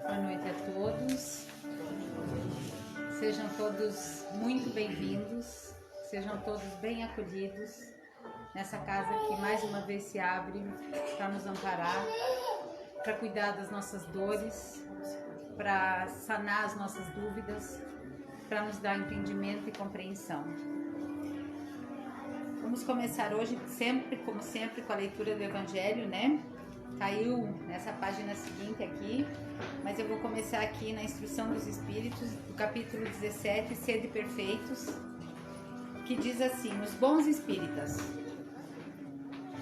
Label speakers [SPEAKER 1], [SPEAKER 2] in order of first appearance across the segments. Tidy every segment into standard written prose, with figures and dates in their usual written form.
[SPEAKER 1] Boa noite a todos. Sejam todos muito bem-vindos, sejam todos bem acolhidos nessa casa que mais uma vez se abre para nos amparar, para cuidar das nossas dores, para sanar as nossas dúvidas, para nos dar entendimento e compreensão. Vamos começar hoje, como sempre, com a leitura do Evangelho, né? Caiu nessa página seguinte aqui, mas eu vou começar aqui na Instrução dos Espíritos, do capítulo 17, Sede Perfeitos, que diz assim: os bons espíritas.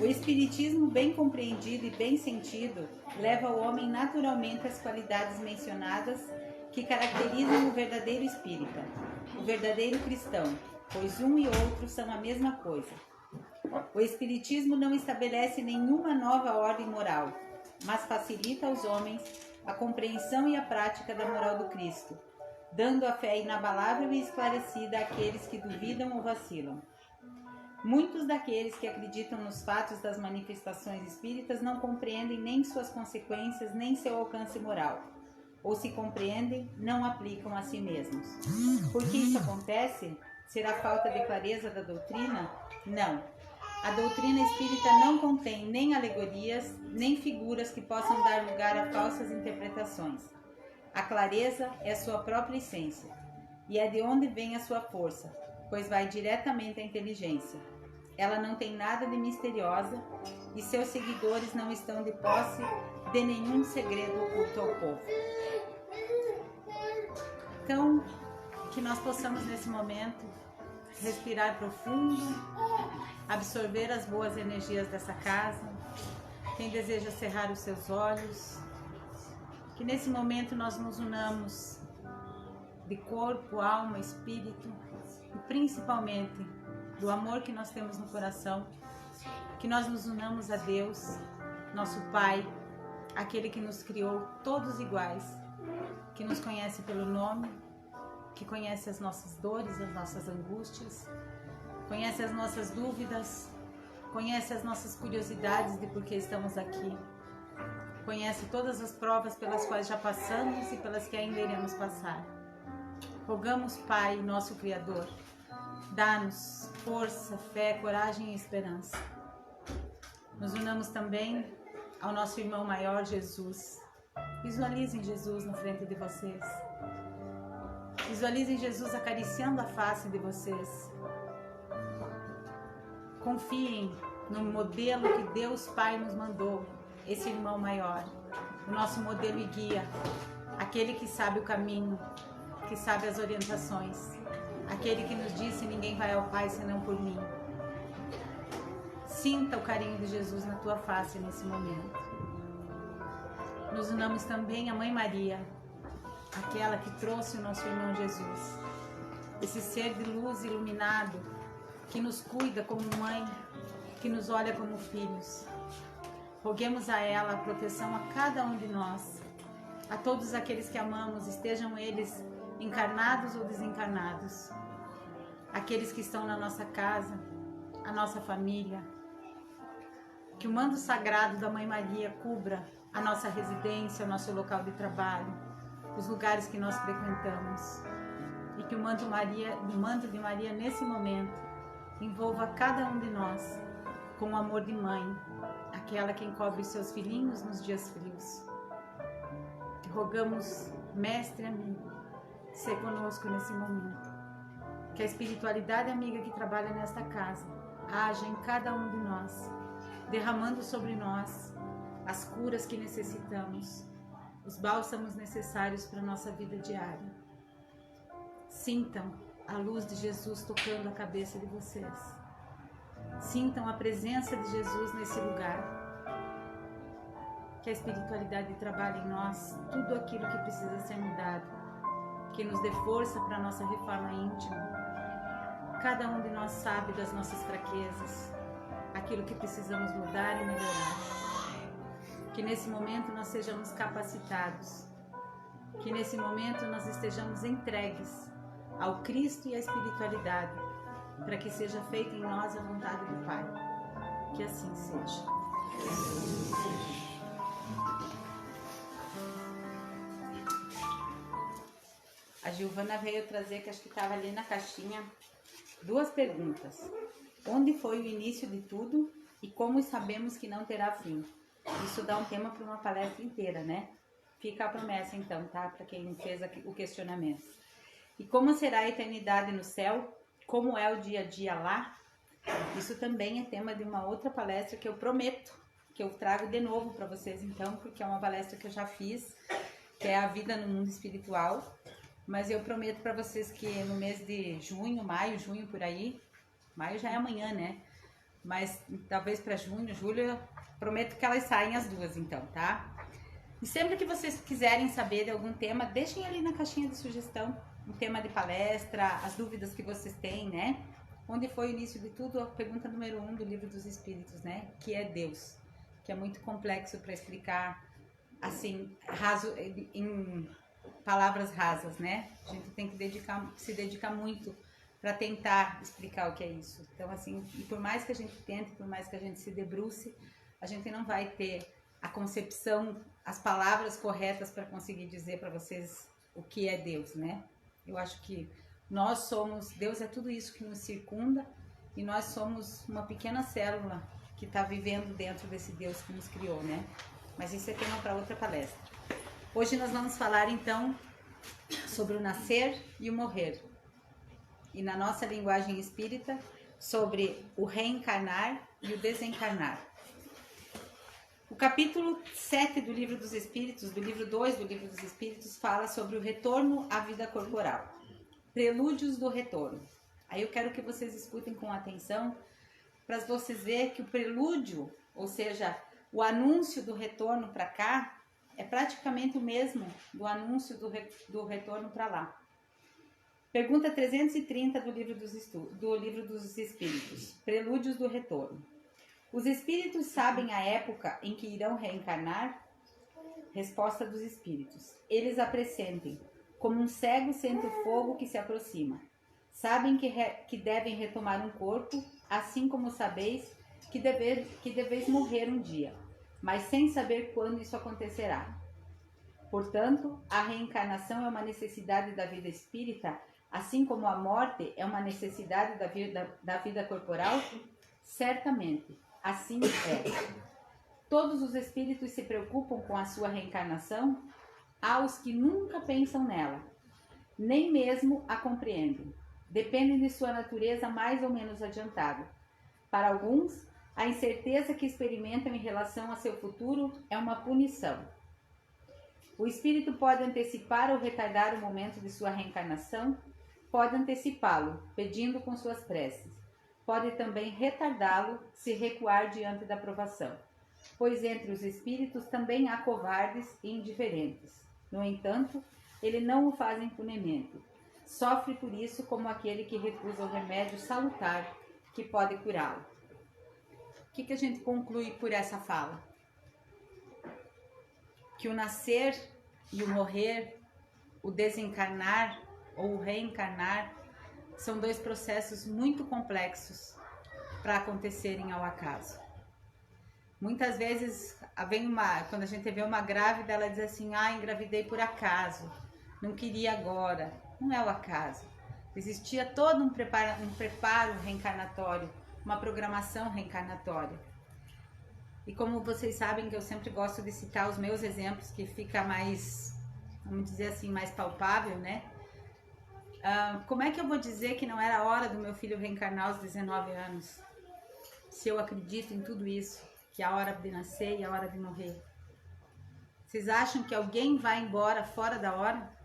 [SPEAKER 1] O espiritismo bem compreendido e bem sentido leva o homem naturalmente às qualidades mencionadas que caracterizam o verdadeiro espírita, o verdadeiro cristão, pois um e outro são a mesma coisa. O espiritismo não estabelece nenhuma nova ordem moral, mas facilita aos homens a compreensão e a prática da moral do Cristo, dando a fé inabalável e esclarecida àqueles que duvidam ou vacilam. Muitos daqueles que acreditam nos fatos das manifestações espíritas não compreendem nem suas consequências, nem seu alcance moral, ou se compreendem, não aplicam a si mesmos. Por que isso acontece? Será falta de clareza da doutrina? Não. A doutrina espírita não contém nem alegorias, nem figuras que possam dar lugar a falsas interpretações. A clareza é a sua própria essência, e é de onde vem a sua força, pois vai diretamente à inteligência. Ela não tem nada de misteriosa, e seus seguidores não estão de posse de nenhum segredo oculto ao povo. Então, que nós possamos nesse momento respirar profundo, absorver as boas energias dessa casa. Quem deseja cerrar os seus olhos, que nesse momento nós nos unamos de corpo, alma, espírito e principalmente do amor que nós temos no coração, que nós nos unamos a Deus, nosso Pai, aquele que nos criou todos iguais, que nos conhece pelo nome, que conhece as nossas dores, as nossas angústias, conhece as nossas dúvidas, conhece as nossas curiosidades de por que estamos aqui, conhece todas as provas pelas quais já passamos e pelas que ainda iremos passar. Rogamos, Pai, nosso Criador, dá-nos força, fé, coragem e esperança. Nos unamos também ao nosso irmão maior, Jesus. Visualizem Jesus na frente de vocês. Visualizem Jesus acariciando a face de vocês. Confiem no modelo que Deus Pai nos mandou, esse irmão maior, o nosso modelo e guia, aquele que sabe o caminho, que sabe as orientações, aquele que nos disse: ninguém vai ao Pai senão por mim. Sinta o carinho de Jesus na tua face nesse momento. Nos unamos também à Mãe Maria, aquela que trouxe o nosso irmão Jesus, esse ser de luz iluminado, que nos cuida como mãe, que nos olha como filhos. Roguemos a ela a proteção a cada um de nós, a todos aqueles que amamos, estejam eles encarnados ou desencarnados, aqueles que estão na nossa casa, a nossa família. Que o manto sagrado da Mãe Maria cubra a nossa residência, o nosso local de trabalho, os lugares que nós frequentamos, e que o manto de Maria nesse momento envolva cada um de nós com o amor de mãe, aquela que encobre seus filhinhos nos dias frios. Rogamos, mestre amigo, ser conosco nesse momento, que a espiritualidade amiga que trabalha nesta casa haja em cada um de nós, derramando sobre nós as curas que necessitamos, os bálsamos necessários para a nossa vida diária. Sintam a luz de Jesus tocando a cabeça de vocês. Sintam a presença de Jesus nesse lugar. Que a espiritualidade trabalhe em nós tudo aquilo que precisa ser mudado, que nos dê força para a nossa reforma íntima. Cada um de nós sabe das nossas fraquezas, aquilo que precisamos mudar e melhorar. Que nesse momento nós sejamos capacitados, que nesse momento nós estejamos entregues ao Cristo e à espiritualidade, para que seja feita em nós a vontade do Pai. Que assim seja. Giovana veio trazer, que acho que estava ali na caixinha, 2 perguntas. Onde foi o início de tudo e como sabemos que não terá fim? Isso dá um tema para uma palestra inteira, né? Fica a promessa então, tá? Para quem fez o questionamento. E como será a eternidade no céu? Como é o dia a dia lá? Isso também é tema de uma outra palestra que eu prometo que eu trago de novo para vocês então, porque é uma palestra que eu já fiz, que é a vida no mundo espiritual. Mas eu prometo para vocês que no mês de junho, maio, junho por aí, maio já é amanhã, né? Mas talvez para junho, julho, prometo que elas saem as 2 então, tá? E sempre que vocês quiserem saber de algum tema, deixem ali na caixinha de sugestão um tema de palestra, as dúvidas que vocês têm, né? Onde foi o início de tudo? A pergunta número 1 do Livro dos Espíritos, né? Que é Deus, que é muito complexo para explicar assim, raso, em palavras rasas, né? A gente tem que se dedicar muito para tentar explicar o que é isso. Então, assim, e por mais que a gente tente, por mais que a gente se debruce, a gente não vai ter a concepção, as palavras corretas para conseguir dizer para vocês o que é Deus, né? Eu acho que nós somos, Deus é tudo isso que nos circunda e nós somos uma pequena célula que está vivendo dentro desse Deus que nos criou, né? Mas isso é tema para outra palestra. Hoje nós vamos falar então sobre o nascer e o morrer. E na nossa linguagem espírita, sobre o reencarnar e o desencarnar. O capítulo 7 do Livro dos Espíritos, do livro 2 do Livro dos Espíritos, fala sobre o retorno à vida corporal. Prelúdios do retorno. Aí eu quero que vocês escutem com atenção, para vocês verem que o prelúdio, ou seja, o anúncio do retorno para cá, é praticamente o mesmo do anúncio do retorno para lá. Pergunta 330 do Livro dos Espíritos. Prelúdios do retorno. Os espíritos sabem a época em que irão reencarnar? Resposta dos espíritos. Eles a pressentem, como um cego sente o fogo que se aproxima. Sabem que devem retomar um corpo, assim como sabeis que deveis morrer um dia, mas sem saber quando isso acontecerá. Portanto, a reencarnação é uma necessidade da vida espírita, assim como a morte é uma necessidade da vida corporal? Certamente, assim é. Todos os espíritos se preocupam com a sua reencarnação? Há os que nunca pensam nela, nem mesmo a compreendem. Dependem de sua natureza mais ou menos adiantada. Para alguns, a incerteza que experimentam em relação a seu futuro é uma punição. O espírito pode antecipar ou retardar o momento de sua reencarnação? Pode antecipá-lo, pedindo com suas preces. Pode também retardá-lo, se recuar diante da provação. Pois entre os espíritos também há covardes e indiferentes. No entanto, ele não o faz impunemente. Sofre por isso como aquele que recusa o remédio salutar que pode curá-lo. O que a gente conclui por essa fala? Que o nascer e o morrer, o desencarnar ou o reencarnar, são 2 processos muito complexos para acontecerem ao acaso. Muitas vezes, quando a gente vê uma grávida, ela diz assim, engravidei por acaso, não queria agora. Não é o acaso. Existia todo um preparo reencarnatório, uma programação reencarnatória. E como vocês sabem que eu sempre gosto de citar os meus exemplos, que fica mais, vamos dizer assim, mais palpável, né? Como é que eu vou dizer que não era a hora do meu filho reencarnar aos 19 anos? Se eu acredito em tudo isso, que é a hora de nascer e a hora de morrer. Vocês acham que alguém vai embora fora da hora?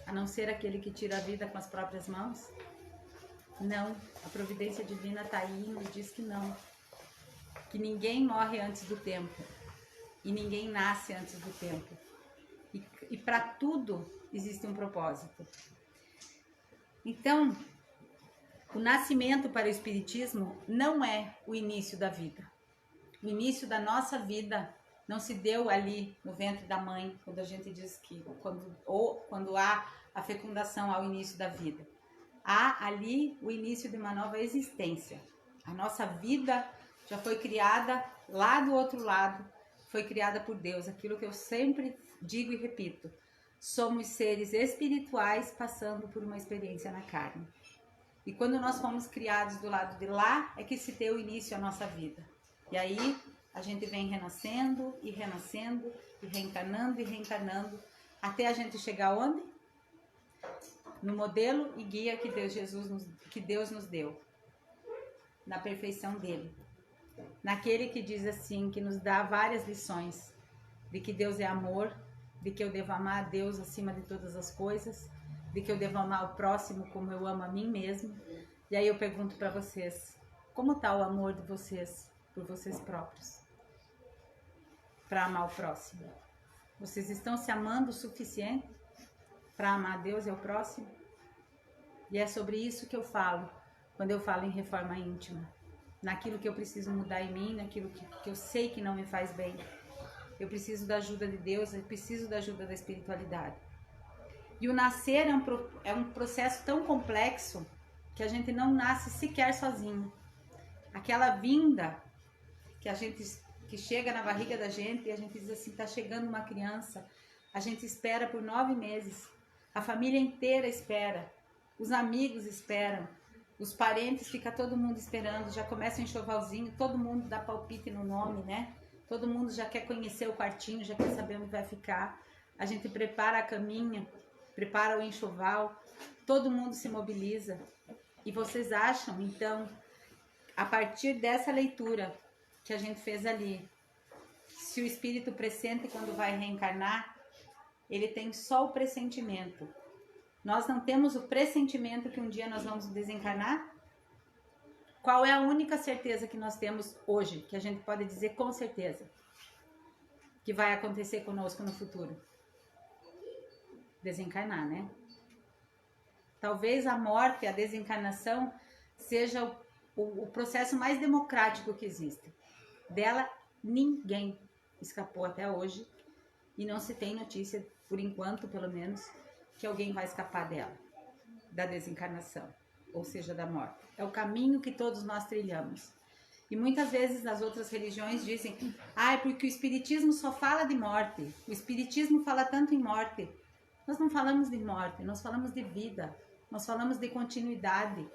[SPEAKER 1] A não ser aquele que tira a vida com as próprias mãos? Não, a providência divina está aí e nos diz que não. Que ninguém morre antes do tempo. E ninguém nasce antes do tempo. E para tudo existe um propósito. Então, o nascimento para o Espiritismo não é o início da vida. O início da nossa vida não se deu ali no ventre da mãe, quando a gente diz que quando há a fecundação ao início da vida. Há ali o início de uma nova existência. A nossa vida já foi criada lá do outro lado, foi criada por Deus. Aquilo que eu sempre digo e repito. somos seres espirituais passando por uma experiência na carne. E quando nós fomos criados do lado de lá, é que se deu início à nossa vida. E aí a gente vem renascendo e renascendo, e reencarnando, até a gente chegar onde? No modelo e guia que Deus nos deu. Na perfeição dele. Naquele que diz assim, que nos dá várias lições. De que Deus é amor, de que eu devo amar a Deus acima de todas as coisas, de que eu devo amar o próximo como eu amo a mim mesmo. E aí eu pergunto para vocês, como está o amor de vocês por vocês próprios? Para amar o próximo. Vocês estão se amando o suficiente para amar a Deus e o próximo? E é sobre isso que eu falo, quando eu falo em reforma íntima. Naquilo que eu preciso mudar em mim, naquilo que eu sei que não me faz bem. Eu preciso da ajuda de Deus, eu preciso da ajuda da espiritualidade. E o nascer é um processo tão complexo que a gente não nasce sequer sozinho. Aquela vinda que chega na barriga da gente e a gente diz assim, tá chegando uma criança, a gente espera por 9 meses, a família inteira espera, os amigos esperam, os parentes, fica todo mundo esperando, já começa o enxovalzinho, todo mundo dá palpite no nome, né? Todo mundo já quer conhecer o quartinho, já quer saber onde vai ficar. A gente prepara a caminha, prepara o enxoval, todo mundo se mobiliza. E vocês acham, então, a partir dessa leitura que a gente fez ali, se o espírito pressente quando vai reencarnar, ele tem só o pressentimento. Nós não temos o pressentimento que um dia nós vamos desencarnar? Qual é a única certeza que nós temos hoje, que a gente pode dizer com certeza, que vai acontecer conosco no futuro? Desencarnar, né? Talvez a morte, a desencarnação, seja o processo mais democrático que existe. Dela, ninguém escapou até hoje e não se tem notícia, por enquanto, pelo menos, que alguém vai escapar dela, da desencarnação, ou seja, da morte. É o caminho que todos nós trilhamos. E muitas vezes nas outras religiões dizem, é porque o espiritismo só fala de morte, o espiritismo fala tanto em morte. Nós não falamos de morte, nós falamos de vida, nós falamos de continuidade,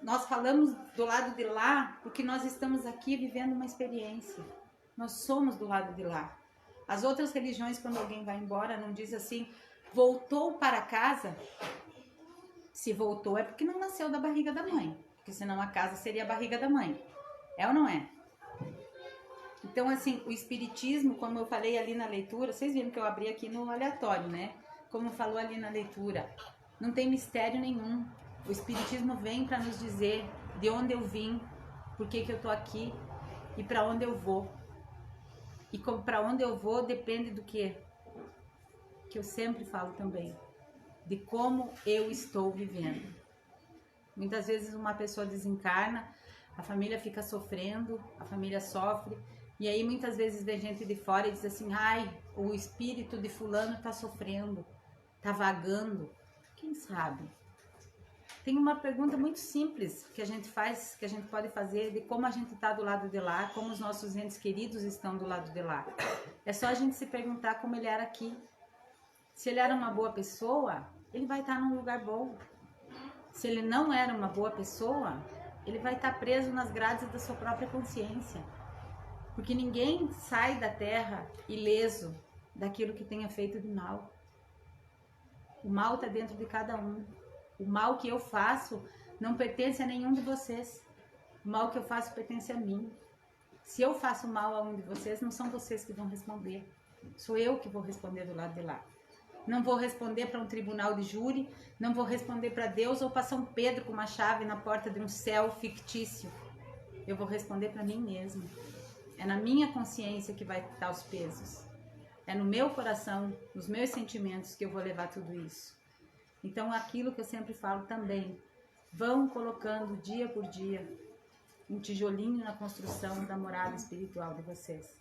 [SPEAKER 1] nós falamos do lado de lá porque nós estamos aqui vivendo uma experiência, nós somos do lado de lá. As outras religiões, quando alguém vai embora, não diz assim, voltou para casa. Se voltou é porque não nasceu da barriga da mãe, porque senão a casa seria a barriga da mãe. É ou não é? Então, assim, o espiritismo, como eu falei ali na leitura, vocês viram que eu abri aqui no aleatório, né? Como falou ali na leitura, não tem mistério nenhum. O espiritismo vem para nos dizer de onde eu vim, por que eu tô aqui e para onde eu vou. E para onde eu vou depende do quê? Que eu sempre falo também, de como eu estou vivendo. Muitas vezes uma pessoa desencarna, a família fica sofrendo, a família sofre, e aí muitas vezes vem gente de fora e diz assim, o espírito de fulano está sofrendo, está vagando. Quem sabe? Tem uma pergunta muito simples que a gente faz, que a gente pode fazer de como a gente está do lado de lá, como os nossos entes queridos estão do lado de lá. É só a gente se perguntar como ele era aqui. Se ele era uma boa pessoa, ele vai estar num lugar bom. Se ele não era uma boa pessoa, ele vai estar preso nas grades da sua própria consciência. Porque ninguém sai da terra ileso daquilo que tenha feito de mal. O mal está dentro de cada um. O mal que eu faço não pertence a nenhum de vocês. O mal que eu faço pertence a mim. Se eu faço mal a um de vocês, não são vocês que vão responder. Sou eu que vou responder do lado de lá. Não vou responder para um tribunal de júri, não vou responder para Deus ou para São Pedro com uma chave na porta de um céu fictício. Eu vou responder para mim mesmo. É na minha consciência que vai estar os pesos. É no meu coração, nos meus sentimentos que eu vou levar tudo isso. Então, aquilo que eu sempre falo também, vão colocando dia por dia um tijolinho na construção da morada espiritual de vocês.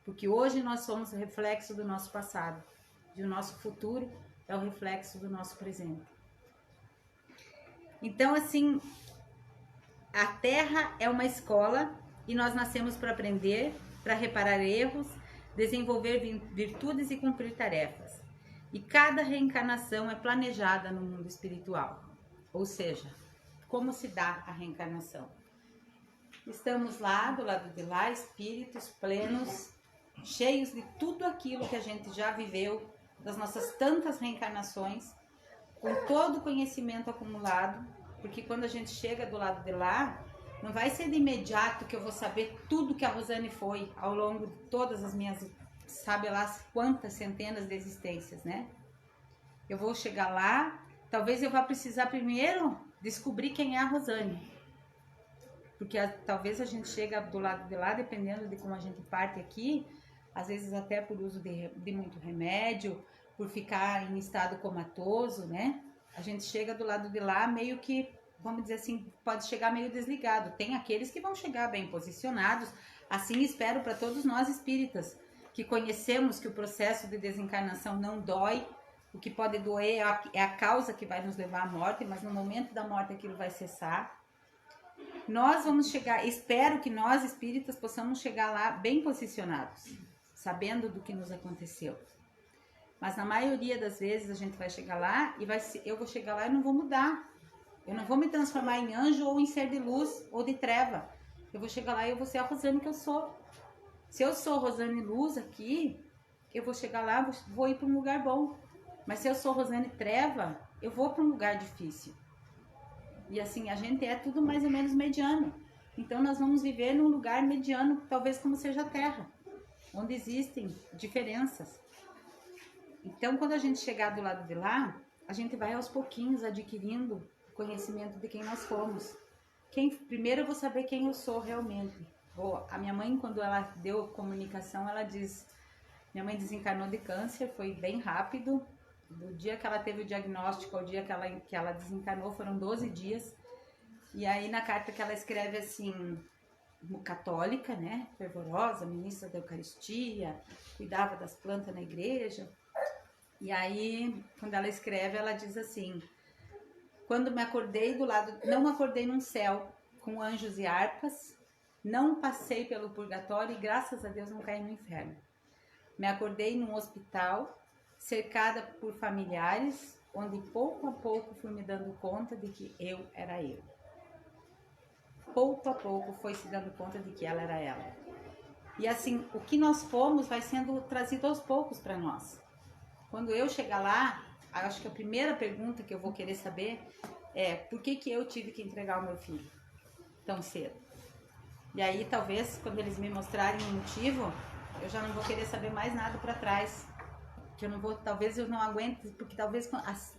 [SPEAKER 1] Porque hoje nós somos o reflexo do nosso passado. E o nosso futuro é o reflexo do nosso presente. Então, assim, a Terra é uma escola e nós nascemos para aprender, para reparar erros, desenvolver virtudes e cumprir tarefas. E cada reencarnação é planejada no mundo espiritual. Ou seja, como se dá a reencarnação? Estamos lá, do lado de lá, espíritos plenos, cheios de tudo aquilo que a gente já viveu, das nossas tantas reencarnações, com todo o conhecimento acumulado, porque quando a gente chega do lado de lá, não vai ser de imediato que eu vou saber tudo que a Rosane foi ao longo de todas as minhas, sabe lá quantas centenas de existências, né? Eu vou chegar lá, talvez eu vá precisar primeiro descobrir quem é a Rosane. Porque talvez a gente chega do lado de lá, dependendo de como a gente parte aqui, às vezes até por uso de muito remédio, por ficar em estado comatoso, né? A gente chega do lado de lá meio que, vamos dizer assim, pode chegar meio desligado. Tem aqueles que vão chegar bem posicionados, assim espero para todos nós espíritas, que conhecemos que o processo de desencarnação não dói, o que pode doer é a causa que vai nos levar à morte, mas no momento da morte aquilo vai cessar. Nós vamos chegar, espero que nós espíritas possamos chegar lá bem posicionados, sabendo do que nos aconteceu. Mas na maioria das vezes a gente vai chegar lá e eu vou chegar lá e não vou mudar. Eu não vou me transformar em anjo ou em ser de luz ou de treva. Eu vou chegar lá e eu vou ser a Rosane que eu sou. Se eu sou Rosane Luz aqui, eu vou chegar lá, vou ir para um lugar bom. Mas se eu sou Rosane Treva, eu vou para um lugar difícil. E assim, a gente é tudo mais ou menos mediano. Então nós vamos viver num lugar mediano, talvez como seja a Terra, onde existem diferenças. Então quando a gente chegar do lado de lá, a gente vai aos pouquinhos adquirindo o conhecimento de quem nós fomos. Primeiro eu vou saber quem eu sou realmente. A minha mãe, quando ela deu comunicação, ela diz... Minha mãe desencarnou de câncer, foi bem rápido. Do dia que ela teve o diagnóstico ao dia que ela desencarnou, foram 12 dias. E aí na carta que ela escreve assim, católica, né, fervorosa, ministra da Eucaristia, cuidava das plantas na igreja. E aí, quando ela escreve, ela diz assim: quando me acordei do lado, não acordei num céu com anjos e harpas, não passei pelo purgatório e graças a Deus não caí no inferno. Me acordei num hospital, cercada por familiares, onde pouco a pouco fui me dando conta de que eu era eu. Pouco a pouco foi se dando conta de que ela era ela. E assim, o que nós fomos vai sendo trazido aos poucos para nós. Quando eu chegar lá, acho que a primeira pergunta que eu vou querer saber é: por que eu tive que entregar o meu filho tão cedo? E aí talvez quando eles me mostrarem o motivo, eu já não vou querer saber mais nada para trás. Que eu não vou, talvez eu não aguente, porque talvez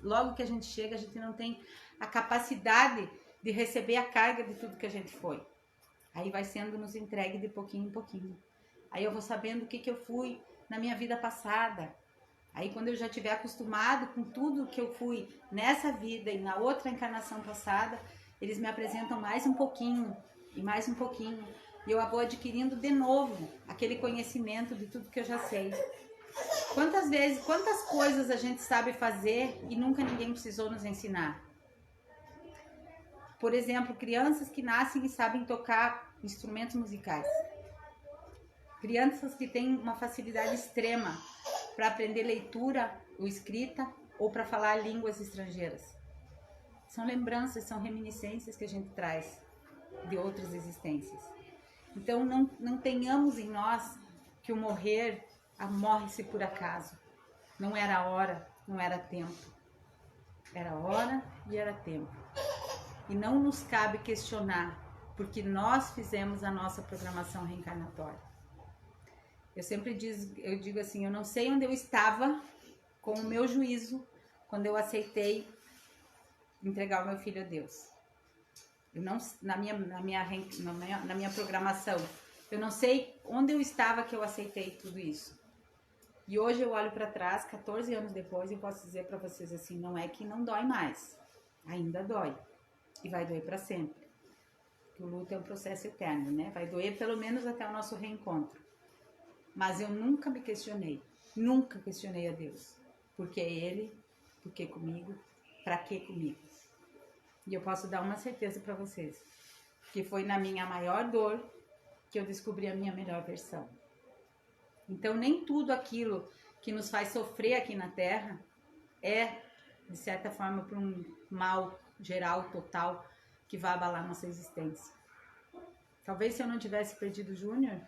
[SPEAKER 1] logo que a gente chega, a gente não tem a capacidade de receber a carga de tudo que a gente foi. Aí vai sendo nos entregue de pouquinho em pouquinho. Aí eu vou sabendo o que eu fui na minha vida passada. Aí quando eu já estiver acostumado com tudo que eu fui nessa vida e na outra encarnação passada, eles me apresentam mais um pouquinho e mais um pouquinho. E eu vou adquirindo de novo aquele conhecimento de tudo que eu já sei. Quantas coisas a gente sabe fazer e nunca ninguém precisou nos ensinar? Por exemplo, crianças que nascem e sabem tocar instrumentos musicais. Crianças que têm uma facilidade extrema para aprender leitura ou escrita ou para falar línguas estrangeiras. São lembranças, são reminiscências que a gente traz de outras existências. Então não tenhamos em nós que o morrer morre-se por acaso. Não era hora, não era tempo. Era hora e era tempo. E não nos cabe questionar, porque nós fizemos a nossa programação reencarnatória. Eu sempre digo assim, eu não sei onde eu estava com o meu juízo quando eu aceitei entregar o meu filho a Deus. Eu não, na minha programação, eu não sei onde eu estava que eu aceitei tudo isso. E hoje eu olho para trás, 14 anos depois, e posso dizer para vocês assim, não é que não dói mais, ainda dói. E vai doer para sempre. Porque o luto é um processo eterno, né? Vai doer pelo menos até o nosso reencontro. Mas eu nunca me questionei, nunca questionei a Deus. Por que Ele? Por que comigo? Para que comigo? E eu posso dar uma certeza para vocês, que foi na minha maior dor que eu descobri a minha melhor versão. Então nem tudo aquilo que nos faz sofrer aqui na Terra é, de certa forma, por um mal geral, total, que vai abalar nossa existência. Talvez se eu não tivesse perdido o Júnior,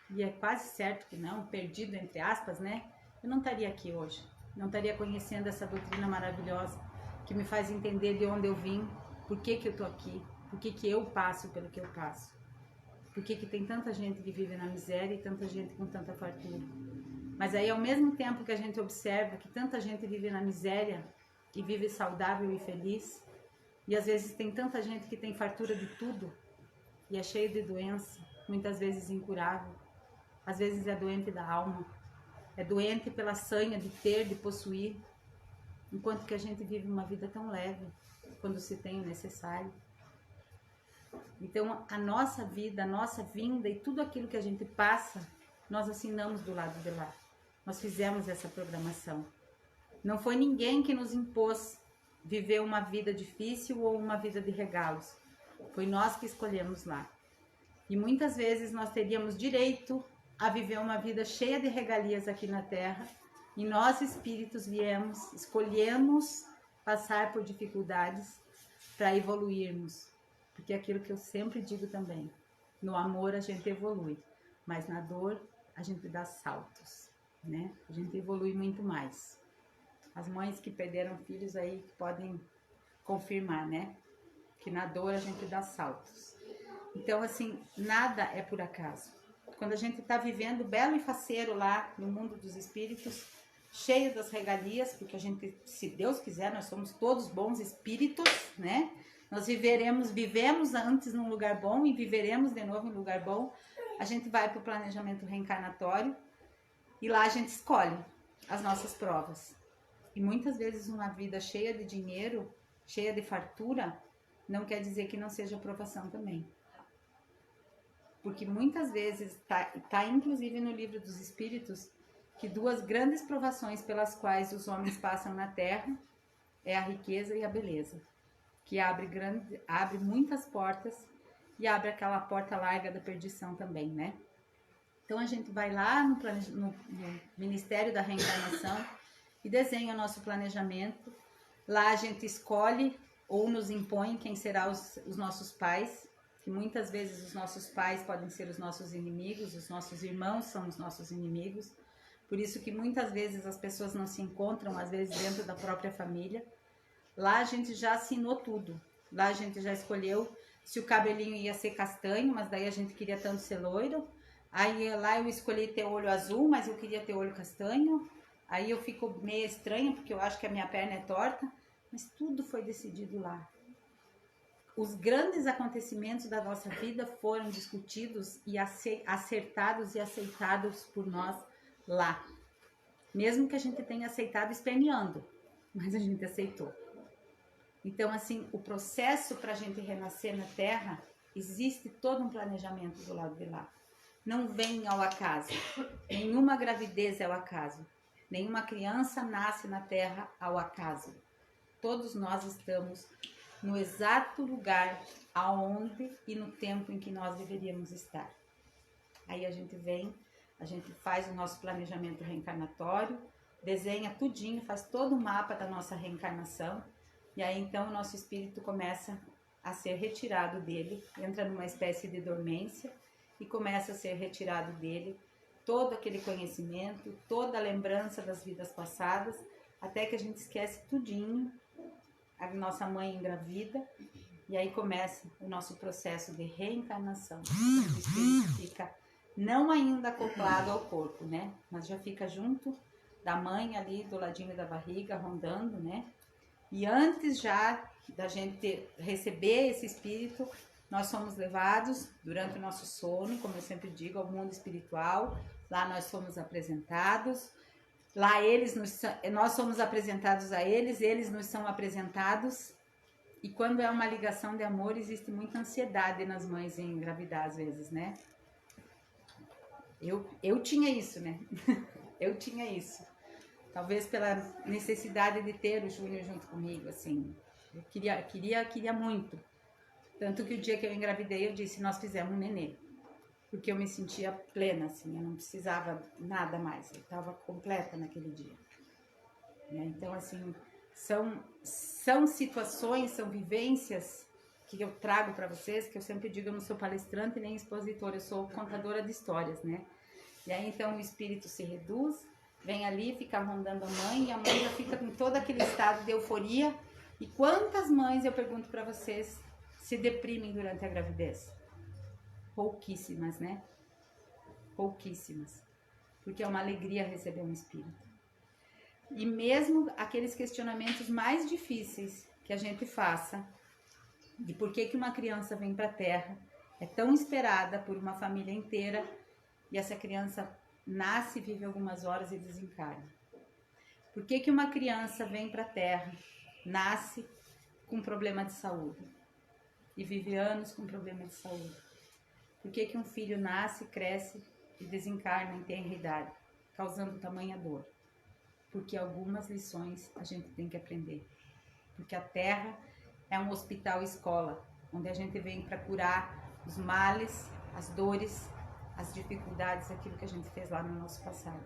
[SPEAKER 1] e é quase certo que não, perdido entre aspas, né? Eu não estaria aqui hoje, não estaria conhecendo essa doutrina maravilhosa que me faz entender de onde eu vim, por que eu tô aqui, por que eu passo pelo que eu passo, por que tem tanta gente que vive na miséria e tanta gente com tanta fartura. Mas aí, ao mesmo tempo que a gente observa que tanta gente vive na miséria e vive saudável e feliz, e às vezes tem tanta gente que tem fartura de tudo e é cheio de doença, muitas vezes incurável, às vezes é doente da alma, é doente pela sanha de ter, de possuir, enquanto que a gente vive uma vida tão leve quando se tem o necessário. Então, a nossa vida, a nossa vinda e tudo aquilo que a gente passa, nós assinamos do lado de lá. Nós fizemos essa programação. Não foi ninguém que nos impôs viver uma vida difícil ou uma vida de regalos. Foi nós que escolhemos lá. E muitas vezes nós teríamos direito a viver uma vida cheia de regalias aqui na Terra. E nós, espíritos, escolhemos passar por dificuldades para evoluirmos. Porque é aquilo que eu sempre digo também. No amor a gente evolui, mas na dor a gente dá saltos, né? A gente evolui muito mais. As mães que perderam filhos aí podem confirmar, né? Que na dor a gente dá saltos. Então, assim, nada é por acaso. Quando a gente está vivendo belo e faceiro lá no mundo dos espíritos, cheio das regalias, porque a gente, se Deus quiser, nós somos todos bons espíritos, né? Nós vivemos antes num lugar bom e viveremos de novo em um lugar bom. A gente vai para o planejamento reencarnatório e lá a gente escolhe as nossas provas. E muitas vezes uma vida cheia de dinheiro, cheia de fartura, não quer dizer que não seja provação também. Porque muitas vezes tá inclusive no livro dos Espíritos que duas grandes provações pelas quais os homens passam na Terra é a riqueza e a beleza, que abre muitas portas e abre aquela porta larga da perdição também, né? Então a gente vai lá no Ministério da Reencarnação e desenha o nosso planejamento. Lá a gente escolhe ou nos impõe quem será os nossos pais, que muitas vezes os nossos pais podem ser os nossos inimigos, os nossos irmãos são os nossos inimigos. Por isso que muitas vezes as pessoas não se encontram, às vezes dentro da própria família. Lá a gente já assinou tudo. Lá a gente já escolheu se o cabelinho ia ser castanho, mas daí a gente queria tanto ser loiro. Aí lá eu escolhi ter olho azul, mas eu queria ter olho castanho. Aí eu fico meio estranha, porque eu acho que a minha perna é torta. Mas tudo foi decidido lá. Os grandes acontecimentos da nossa vida foram discutidos e acertados e aceitados por nós lá. Mesmo que a gente tenha aceitado esperneando, mas a gente aceitou. Então, assim, o processo para a gente renascer na Terra, existe todo um planejamento do lado de lá. Não vem ao acaso. Nenhuma gravidez é ao acaso. Nenhuma criança nasce na Terra ao acaso. Todos nós estamos no exato lugar, aonde e no tempo em que nós deveríamos estar. Aí a gente vem, a gente faz o nosso planejamento reencarnatório, desenha tudinho, faz todo o mapa da nossa reencarnação, e aí então o nosso espírito começa a ser retirado dele, entra numa espécie de dormência e começa a ser retirado dele todo aquele conhecimento, toda a lembrança das vidas passadas, até que a gente esquece tudinho, a nossa mãe engravida, e aí começa o nosso processo de reencarnação. O espírito fica não ainda acoplado ao corpo, né? Mas já fica junto da mãe ali, do ladinho da barriga, rondando, né? E antes já da gente receber esse espírito, nós somos levados durante o nosso sono, como eu sempre digo, ao mundo espiritual. Lá nós somos apresentados. Lá nós somos apresentados a eles nos são apresentados. E quando é uma ligação de amor, existe muita ansiedade nas mães em engravidar às vezes, né? Eu tinha isso, né? Eu tinha isso. Talvez pela necessidade de ter o Júnior junto comigo, assim. Eu queria muito. Tanto que o dia que eu engravidei, eu disse, nós fizemos um nenê. porque eu me sentia plena, assim, eu não precisava nada mais, eu estava completa naquele dia. Né? Então, assim, são situações, são vivências que eu trago para vocês, que eu sempre digo, eu não sou palestrante nem expositora, eu sou contadora de histórias, né? E aí, então, o espírito se reduz, vem ali, fica rondando a mãe, e a mãe já fica com todo aquele estado de euforia. E quantas mães, eu pergunto para vocês, se deprimem durante a gravidez? Pouquíssimas, né? Pouquíssimas. Porque é uma alegria receber um espírito. E mesmo aqueles questionamentos mais difíceis que a gente faça, de por que uma criança vem para a Terra, é tão esperada por uma família inteira, e essa criança nasce, vive algumas horas e desencarna. Por que uma criança vem para a Terra, nasce com problema de saúde e vive anos com problema de saúde? Por que um filho nasce, cresce e desencarna em tenra idade, causando tamanha dor? Porque algumas lições a gente tem que aprender. Porque a Terra é um hospital-escola, onde a gente vem para curar os males, as dores, as dificuldades, aquilo que a gente fez lá no nosso passado.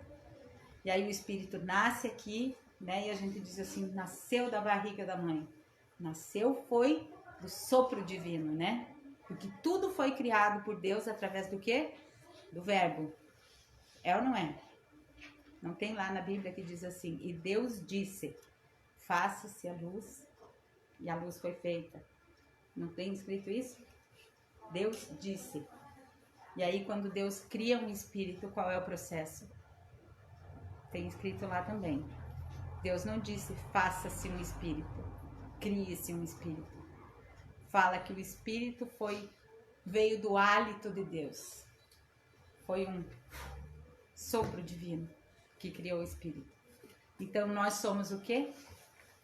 [SPEAKER 1] E aí o espírito nasce aqui, né? E a gente diz assim, nasceu da barriga da mãe. Nasceu foi do sopro divino, né? Porque tudo foi criado por Deus através do quê? Do verbo. É ou não é? Não tem lá na Bíblia que diz assim, e Deus disse, faça-se a luz, e a luz foi feita. Não tem escrito isso? Deus disse. E aí quando Deus cria um espírito, qual é o processo? Tem escrito lá também. Deus não disse, faça-se um espírito, crie-se um espírito. Fala que o espírito veio do hálito de Deus. Foi um sopro divino que criou o espírito. Então nós somos o quê?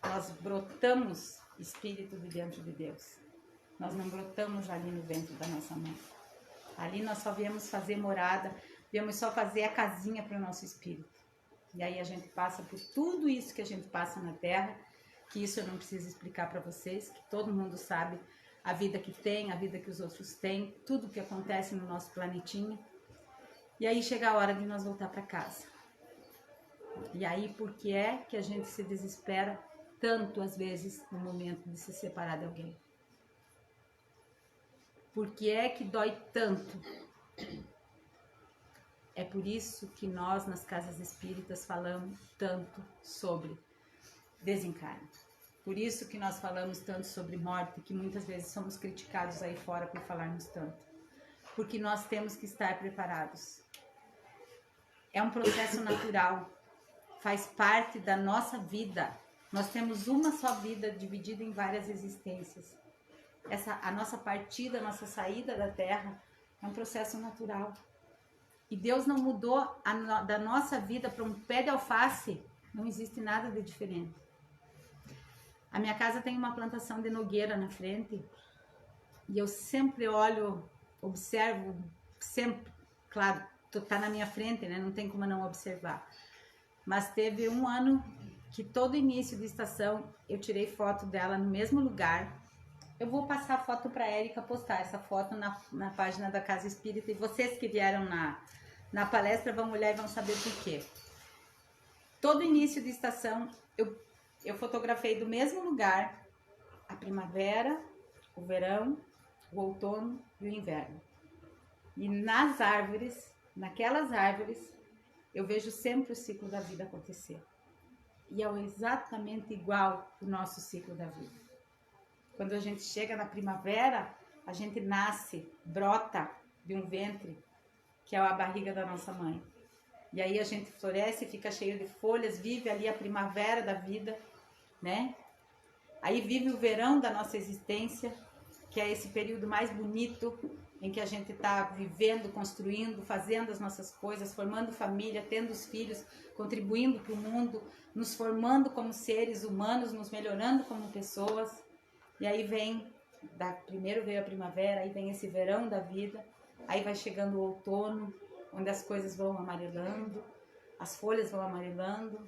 [SPEAKER 1] Nós brotamos espírito de dentro de Deus. Nós não brotamos ali no ventre da nossa mãe. Ali nós só viemos fazer morada, viemos só fazer a casinha para o nosso espírito. E aí a gente passa por tudo isso que a gente passa na Terra, que isso eu não preciso explicar para vocês, que todo mundo sabe a vida que tem, a vida que os outros têm, tudo que acontece no nosso planetinha. E aí chega a hora de nós voltar para casa. E aí por que é que a gente se desespera tanto às vezes no momento de se separar de alguém? Por que é que dói tanto? É por isso que nós nas casas espíritas falamos tanto sobre desencarne. Por isso que nós falamos tanto sobre morte, que muitas vezes somos criticados aí fora por falarmos tanto. Porque nós temos que estar preparados. É um processo natural, faz parte da nossa vida. Nós temos uma só vida dividida em várias existências. A nossa partida, a nossa saída da Terra é um processo natural. E Deus não mudou da nossa vida para um pé de alface. Não existe nada de diferente. A minha casa tem uma plantação de nogueira na frente. E eu sempre olho, observo, sempre, claro, tá na minha frente, né? Não tem como não observar. Mas teve um ano que todo início de estação eu tirei foto dela no mesmo lugar. Eu vou passar a foto para a Érica postar essa foto na página da Casa Espírita. E vocês que vieram na palestra vão olhar e vão saber por quê. Todo início de estação eu fotografei do mesmo lugar a primavera, o verão, o outono e o inverno. E nas árvores, naquelas árvores, eu vejo sempre o ciclo da vida acontecer. E é exatamente igual o nosso ciclo da vida. Quando a gente chega na primavera, a gente nasce, brota de um ventre, que é a barriga da nossa mãe. E aí a gente floresce, fica cheio de folhas, vive ali a primavera da vida, né? Aí vive o verão da nossa existência, que é esse período mais bonito, em que a gente está vivendo, construindo, fazendo as nossas coisas, formando família, tendo os filhos, contribuindo para o mundo, nos formando como seres humanos, nos melhorando como pessoas. E aí primeiro veio a primavera, aí vem esse verão da vida, aí vai chegando o outono, onde as coisas vão amarelando, as folhas vão amarelando,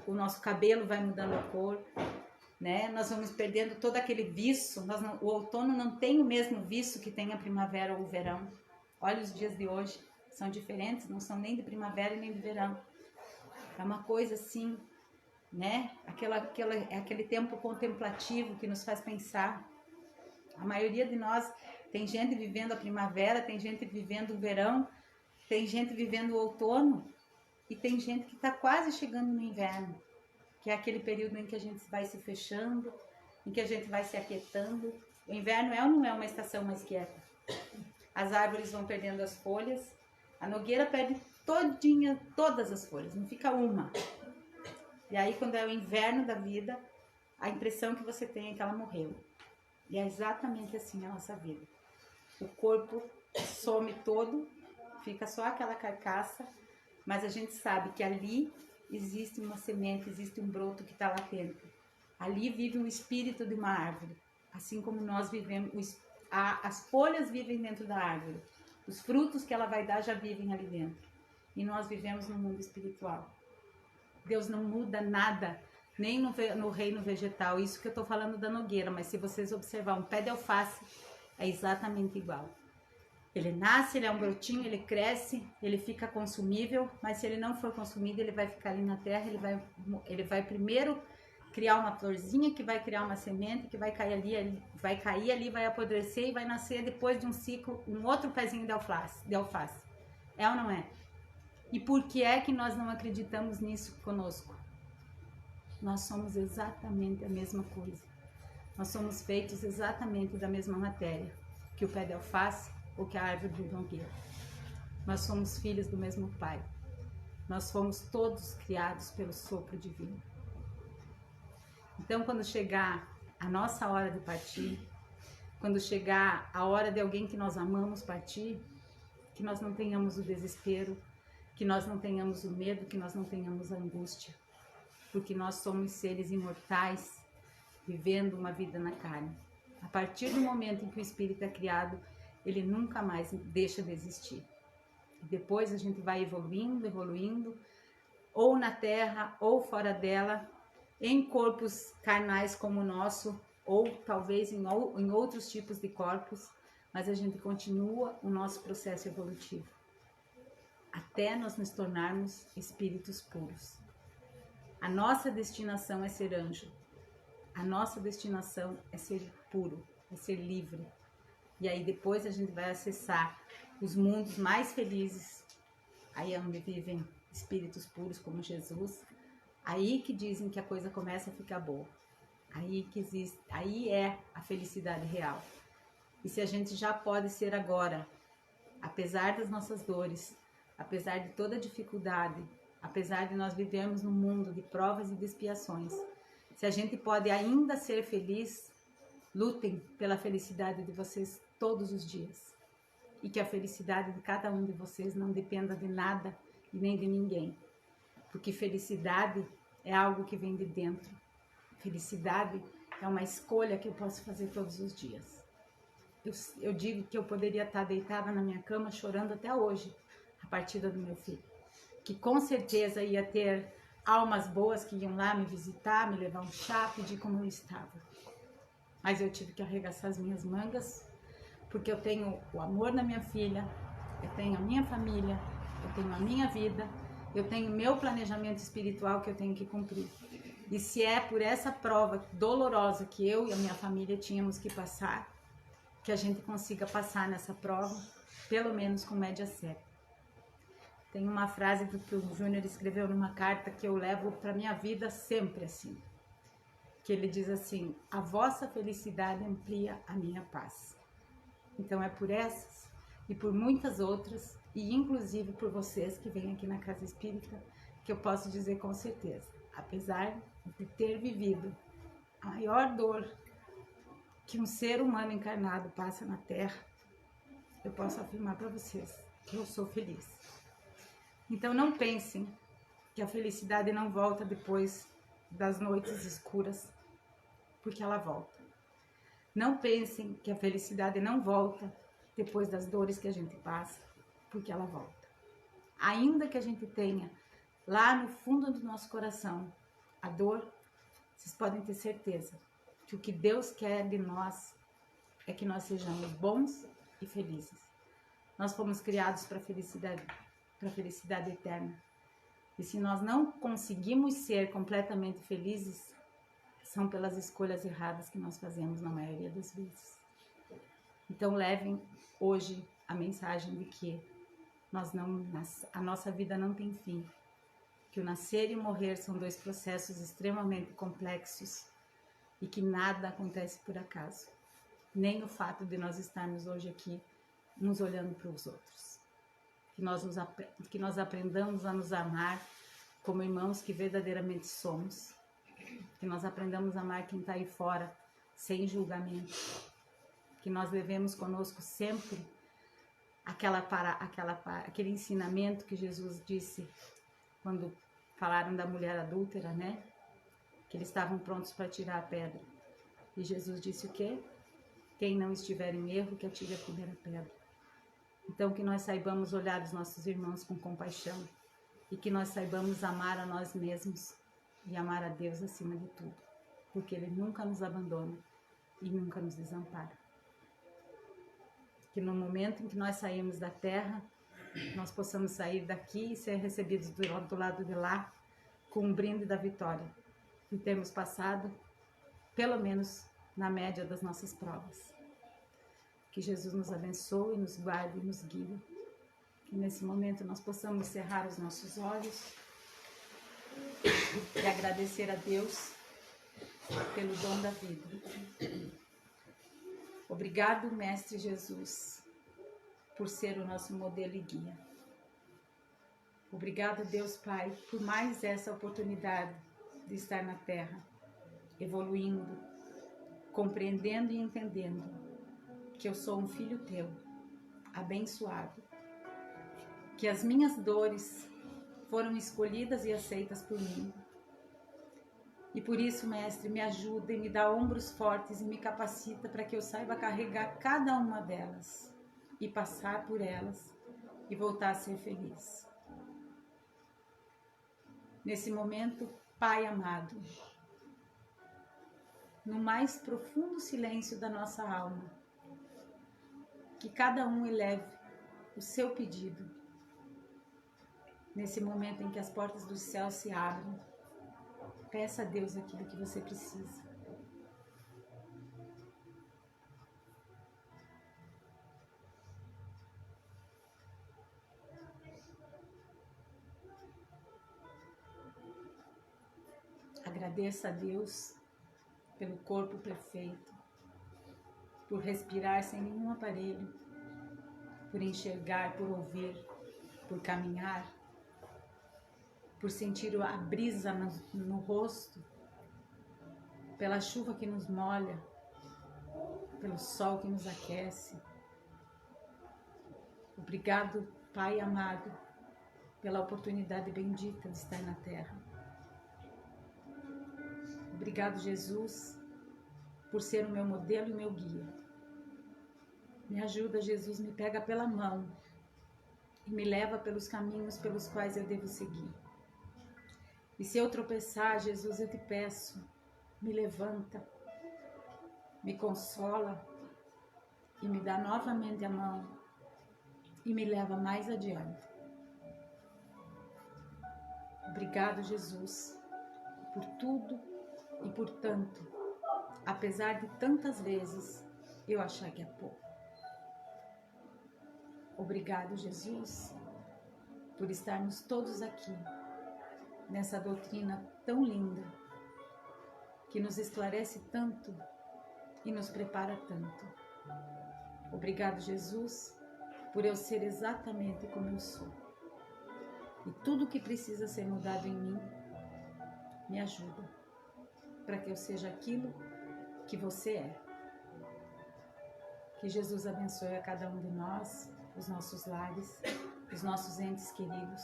[SPEAKER 1] o nosso cabelo vai mudando a cor, né? Nós vamos perdendo todo aquele viço. O outono não tem o mesmo viço que tem a primavera ou o verão. Olha os dias de hoje, são diferentes, não são nem de primavera e nem de verão. É uma coisa assim, né? Aquele tempo contemplativo que nos faz pensar. A maioria de nós tem gente vivendo a primavera, tem gente vivendo o verão, tem gente vivendo o outono e tem gente que está quase chegando no inverno, que é aquele período em que a gente vai se fechando, em que a gente vai se aquietando. O inverno é ou não é uma estação mais quieta? As árvores vão perdendo as folhas, a nogueira perde todas as folhas, não fica uma. E aí quando é o inverno da vida, a impressão que você tem é que ela morreu. E é exatamente assim a nossa vida. O corpo some todo, fica só aquela carcaça, mas a gente sabe que ali existe uma semente, existe um broto que está latente. Ali vive um espírito de uma árvore, assim como nós vivemos. As folhas vivem dentro da árvore, os frutos que ela vai dar já vivem ali dentro. E nós vivemos no mundo espiritual. Deus não muda nada, nem no reino vegetal. Isso que eu estou falando da nogueira, mas se vocês observar um pé de alface, é exatamente igual. Ele nasce, ele é um brotinho, ele cresce, ele fica consumível, mas se ele não for consumido, ele vai ficar ali na terra, ele vai primeiro criar uma florzinha, que vai criar uma semente, que vai cair ali, vai apodrecer e vai nascer depois de um ciclo, um outro pezinho de alface. É ou não é? E por que é que nós não acreditamos nisso conosco? Nós somos exatamente a mesma coisa. Nós somos feitos exatamente da mesma matéria que o pé de alface ou que a árvore de nogueira. Nós somos filhos do mesmo Pai. Nós fomos todos criados pelo sopro divino. Então, quando chegar a nossa hora de partir, quando chegar a hora de alguém que nós amamos partir, que nós não tenhamos o desespero, que nós não tenhamos o medo, que nós não tenhamos a angústia, porque nós somos seres imortais, vivendo uma vida na carne. A partir do momento em que o espírito é criado, ele nunca mais deixa de existir. Depois a gente vai evoluindo, ou na terra, ou fora dela, em corpos carnais como o nosso, ou talvez em outros tipos de corpos, mas a gente continua o nosso processo evolutivo, até nós nos tornarmos espíritos puros. A nossa destinação é ser anjo. A nossa destinação é ser puro, é ser livre. E aí depois a gente vai acessar os mundos mais felizes, aí é onde vivem espíritos puros como Jesus. Aí que dizem que a coisa começa a ficar boa. Aí é a felicidade real. E se a gente já pode ser agora, apesar das nossas dores, apesar de toda dificuldade, apesar de nós vivermos num mundo de provas e de expiações, se a gente pode ainda ser feliz, lutem pela felicidade de vocês todos os dias. E que a felicidade de cada um de vocês não dependa de nada e nem de ninguém. Porque felicidade é algo que vem de dentro. Felicidade é uma escolha que eu posso fazer todos os dias. Eu digo que eu poderia estar deitada na minha cama chorando até hoje, a partida do meu filho. Que com certeza ia ter almas boas que iam lá me visitar, me levar um chá, pedir como eu estava. Mas eu tive que arregaçar as minhas mangas, porque eu tenho o amor da minha filha, eu tenho a minha família, eu tenho a minha vida, eu tenho o meu planejamento espiritual que eu tenho que cumprir. E se é por essa prova dolorosa que eu e a minha família tínhamos que passar, que a gente consiga passar nessa prova, pelo menos com média certa. Tem uma frase do que o Júnior escreveu numa carta que eu levo para minha vida sempre assim. Que ele diz assim: a vossa felicidade amplia a minha paz. Então é por essas e por muitas outras, e inclusive por vocês que vêm aqui na Casa Espírita, que eu posso dizer com certeza, apesar de ter vivido a maior dor que um ser humano encarnado passa na Terra, eu posso afirmar para vocês que eu sou feliz. Então não pensem que a felicidade não volta depois das noites escuras, porque ela volta. Não pensem que a felicidade não volta depois das dores que a gente passa, porque ela volta. Ainda que a gente tenha lá no fundo do nosso coração a dor, vocês podem ter certeza que o que Deus quer de nós é que nós sejamos bons e felizes. Nós fomos criados para felicidade eterna. E se nós não conseguimos ser completamente felizes, são pelas escolhas erradas que nós fazemos na maioria das vezes. Então levem hoje a mensagem de que a nossa vida não tem fim. Que o nascer e o morrer são dois processos extremamente complexos e que nada acontece por acaso. Nem o fato de nós estarmos hoje aqui nos olhando para os outros. Que nós aprendamos a nos amar como irmãos que verdadeiramente somos. Que nós aprendamos a amar quem está aí fora, sem julgamento. Que nós levemos conosco sempre aquele ensinamento que Jesus disse quando falaram da mulher adúltera, né? Que eles estavam prontos para tirar a pedra. E Jesus disse o quê? Quem não estiver em erro, que atire a primeira pedra. Então, que nós saibamos olhar os nossos irmãos com compaixão e que nós saibamos amar a nós mesmos e amar a Deus acima de tudo, porque Ele nunca nos abandona e nunca nos desampara. Que no momento em que nós saímos da terra, nós possamos sair daqui e ser recebidos do lado de lá com um brinde da vitória, e termos passado, pelo menos, na média das nossas provas. Que Jesus nos abençoe, nos guarde e nos guie. Que nesse momento nós possamos cerrar os nossos olhos e agradecer a Deus pelo dom da vida. Obrigado, Mestre Jesus, por ser o nosso modelo e guia. Obrigado, Deus Pai, por mais essa oportunidade de estar na Terra, evoluindo, compreendendo e entendendo que eu sou um filho Teu, abençoado, que as minhas dores foram escolhidas e aceitas por mim. E por isso, Mestre, me ajuda e me dá ombros fortes e me capacita para que eu saiba carregar cada uma delas e passar por elas e voltar a ser feliz. Nesse momento, Pai amado, no mais profundo silêncio da nossa alma, que cada um eleve o seu pedido. Nesse momento em que as portas do céu se abrem, peça a Deus aquilo que você precisa. Agradeça a Deus pelo corpo perfeito, por respirar sem nenhum aparelho, por enxergar, por ouvir, por caminhar, por sentir a brisa no rosto, pela chuva que nos molha, pelo sol que nos aquece. Obrigado, Pai amado, pela oportunidade bendita de estar na terra. Obrigado, Jesus, por ser o meu modelo e meu guia. Me ajuda, Jesus, me pega pela mão e me leva pelos caminhos pelos quais eu devo seguir. E se eu tropeçar, Jesus, eu te peço, me levanta, me consola e me dá novamente a mão e me leva mais adiante. Obrigado, Jesus, por tudo e por tanto, apesar de tantas vezes eu achar que é pouco. Obrigado, Jesus, por estarmos todos aqui nessa doutrina tão linda, que nos esclarece tanto e nos prepara tanto. Obrigado, Jesus, por eu ser exatamente como eu sou. E tudo que precisa ser mudado em mim, me ajuda, para que eu seja aquilo que você é. Que Jesus abençoe a cada um de nós, os nossos lares, os nossos entes queridos,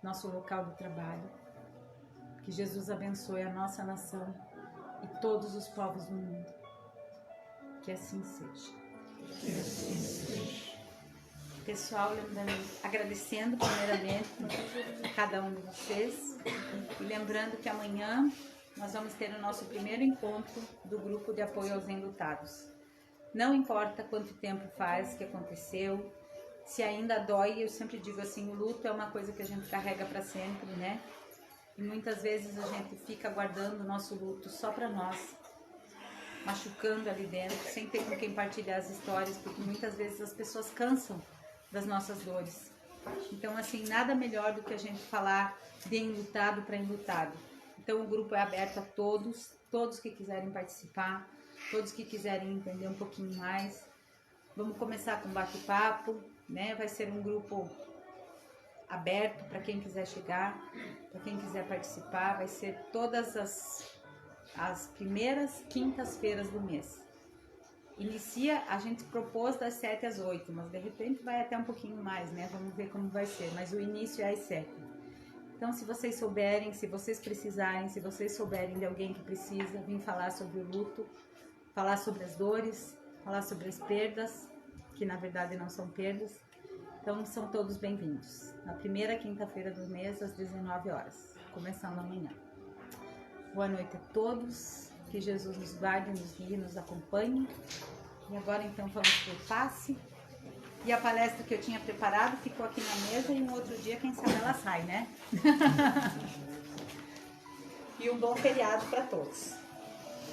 [SPEAKER 1] nosso local de trabalho. Que Jesus abençoe a nossa nação e todos os povos do mundo. Que assim seja. Que assim seja. Pessoal, agradecendo primeiramente a cada um de vocês e lembrando que amanhã nós vamos ter o nosso primeiro encontro do grupo de apoio aos enlutados. Não importa quanto tempo faz que aconteceu, se ainda dói, eu sempre digo assim, o luto é uma coisa que a gente carrega para sempre, né? E muitas vezes a gente fica guardando o nosso luto só para nós, machucando ali dentro, sem ter com quem partilhar as histórias, porque muitas vezes as pessoas cansam das nossas dores. Então, assim, nada melhor do que a gente falar de enlutado para enlutado. Então, o grupo é aberto a todos que quiserem participar, todos que quiserem entender um pouquinho mais. Vamos começar com bate-papo, né? Vai ser um grupo aberto para quem quiser chegar, para quem quiser participar. Vai ser todas as primeiras quintas-feiras do mês. A gente propôs das 7 às 8, mas de repente vai até um pouquinho mais, né? Vamos ver como vai ser, mas o início é às 7. Então, se vocês souberem, se vocês precisarem, se vocês souberem de alguém que precisa vir falar sobre o luto, falar sobre as dores, falar sobre as perdas, que na verdade não são perdas, então são todos bem-vindos. Na primeira quinta-feira do mês, às 19 horas, começando amanhã. Boa noite a todos, que Jesus nos guarde, nos guie, nos acompanhe. E agora então vamos para o passe. E a palestra que eu tinha preparado ficou aqui na mesa e um outro dia, quem sabe, ela sai, né? E um bom feriado para todos.